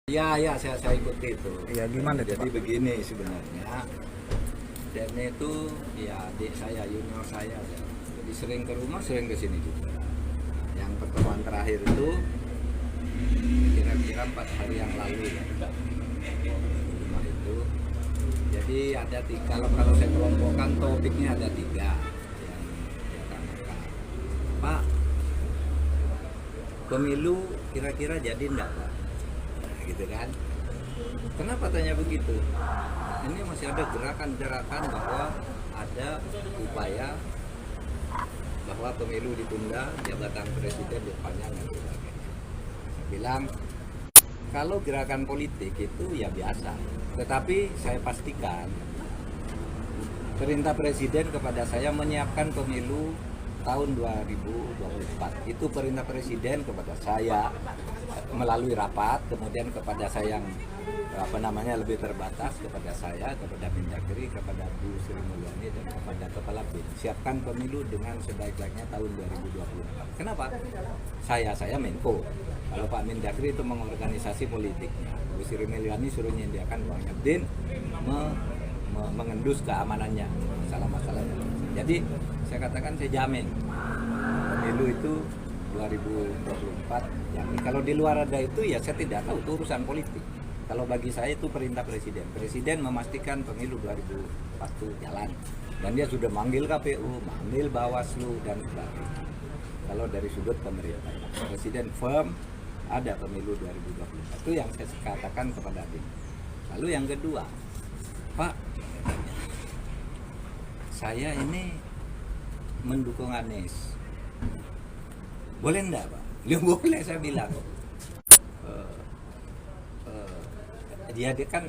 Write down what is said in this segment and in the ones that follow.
Ya, saya ikuti itu. Iya, gimana tuh, Jadi Pak? begini sebenarnya, Dene itu ya adik saya, junior saya. Ya. Jadi sering ke rumah, sering ke sini juga. Yang pertemuan terakhir itu kira-kira 4 hari yang lalu ya. Di rumah itu. Jadi ada tiga, kalau saya kelompokkan topiknya ada tiga yang dia tanyakan. Pak, pemilu kira-kira jadi enggak Pak? Nah, gitu kan. Kenapa tanya begitu? Ini masih ada gerakan-gerakan bahwa ada upaya bahwa pemilu ditunda, jabatan presiden dipanjang dan sebagainya. Saya bilang, kalau gerakan politik itu ya biasa. Tetapi saya pastikan perintah presiden kepada saya menyiapkan pemilu tahun 2024. Itu perintah presiden kepada saya melalui rapat, kemudian kepada saya yang lebih terbatas, kepada saya, kepada Mendagri, kepada Bu Sri Mulyani dan kepada Kepala BIN. Siapkan pemilu dengan sebaik-baiknya tahun 2024. Kenapa? Saya Menko. Kalau Pak Mendagri itu mengorganisasi politiknya, Bu Sri Mulyani suruh menyediakan uangnya, BIN mengendus keamanannya, masalah-masalahnya. Jadi saya katakan saya jamin pemilu itu 2024 jamin. Kalau di luar ada itu ya saya tidak tahu, itu urusan politik. Kalau bagi saya itu perintah presiden. Presiden memastikan pemilu 2004 jalan. Dan dia sudah manggil KPU, manggil Bawaslu dan sebagainya. Kalau dari sudut pemerintah, presiden firm ada pemilu 2024. Itu yang saya katakan kepada Bin. Lalu yang kedua, Pak, saya ini mendukung Anies. Boleh enggak Pak? Ya boleh, saya bilang. Dia kan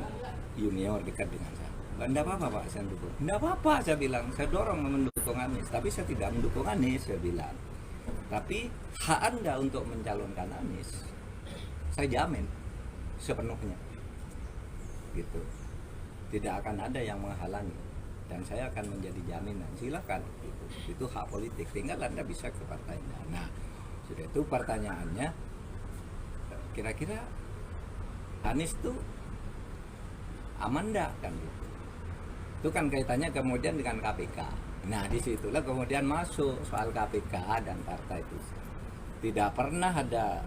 junior dekat dengan saya. Enggak apa-apa Pak, saya dukung. Enggak apa-apa, saya bilang. Saya dorong mendukung Anies. Tapi saya tidak mendukung Anies, saya bilang. Tapi hak Anda untuk mencalonkan Anies, saya jamin sepenuhnya. Gitu. Tidak akan ada yang menghalangi. Dan saya akan menjadi jaminan. Silakan. Gitu. Itu hak politik. Tinggal Anda bisa ke partainya. Nah, sudah itu pertanyaannya, kira-kira Anies tuh aman enggak kan gitu. Itu kan kaitannya kemudian dengan KPK. Nah, disitulah kemudian masuk soal KPK dan partai itu. Tidak pernah ada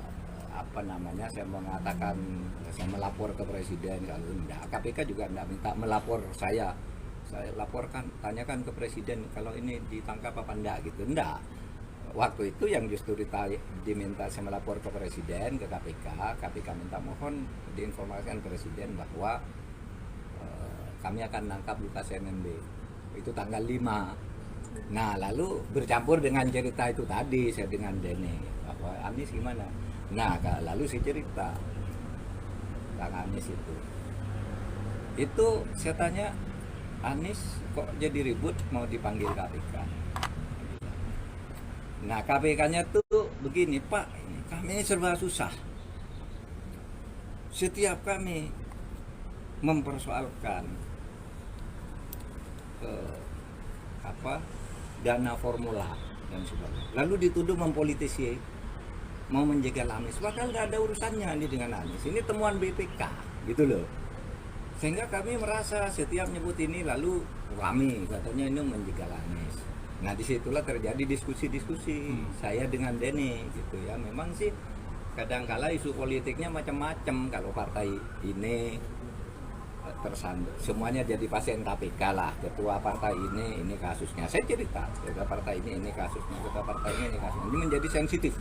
saya mengatakan saya melapor ke presiden, kalau enggak. KPK juga enggak minta melapor saya laporkan, tanyakan ke presiden kalau ini ditangkap apa enggak gitu. Enggak. Waktu itu yang justru diminta saya melapor ke presiden, ke KPK minta mohon diinformasikan presiden bahwa kami akan nangkap Lukas NMB. Itu tanggal 5. Nah, lalu bercampur dengan cerita itu tadi saya dengan Dene bahwa Anies gimana. Nah, lalu saya cerita tentang Anies itu. Itu saya tanya, Anies kok jadi ribut mau dipanggil KPK. Nah, KPK-nya tuh begini, Pak, kami ini serba susah. Setiap kami mempersoalkan dana formula dan sebagainya, lalu dituduh mempolitisi, mau menjegal Anies, padahal nggak ada urusannya ini dengan Anies. Ini temuan BPK gitu loh. Sehingga kami merasa setiap nyebut ini lalu kami katanya ini menjegal Anies. Nah, disitulah terjadi diskusi-diskusi saya dengan Denny gitu ya. Memang sih kadang-kala isu politiknya macam-macam. Kalau partai ini tersandung, semuanya jadi pasien KPK lah. Ketua partai ini kasusnya. Saya cerita, ketua partai ini kasusnya, ketua partai ini kasusnya. Ini menjadi sensitif.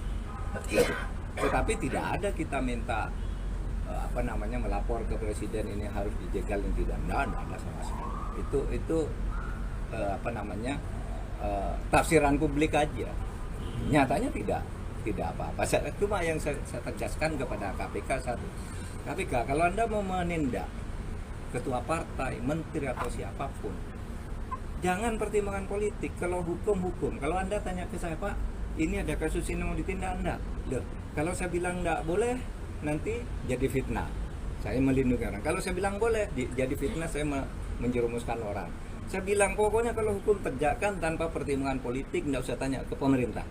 Gitu. Tetapi tidak ada kita minta melapor ke presiden ini harus dijegal dan tidak. Nah, ada sama sekali. Itu tafsiran publik aja. Nyatanya tidak apa-apa. Cuma yang saya tegaskan kepada KPK satu. KPK, kalau Anda mau menindak ketua partai, menteri atau siapapun, jangan pertimbangan politik. Kalau hukum. Kalau Anda tanya ke saya, Pak, ini ada kasus ini mau ditindak enggak? Loh, kalau saya bilang enggak boleh, nanti jadi fitnah. Saya melindungi orang. Kalau saya bilang boleh, jadi fitnah, saya menjerumuskan orang. Saya bilang pokoknya kalau hukum tegakkan tanpa pertimbangan politik, enggak usah tanya ke pemerintah.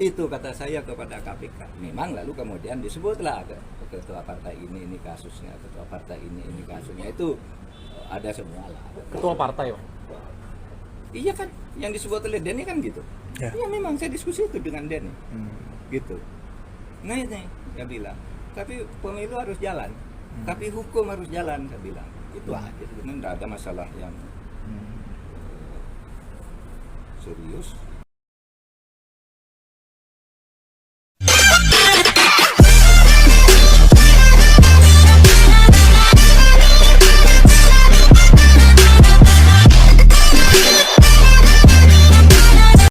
Itu kata saya kepada KPK. Memang lalu kemudian disebutlah ketua partai ini kasusnya, ketua partai ini kasusnya, itu ada semua lah. Ketua partai, Pak. Iya kan, yang disebut oleh Denny kan gitu. Ya. Iya memang saya diskusi itu dengan Denny, gitu. Nah ini dia bilang, tapi pemilu harus jalan, tapi hukum harus jalan, saya bilang. Itu aja, sebenarnya tidak ada masalah yang serius.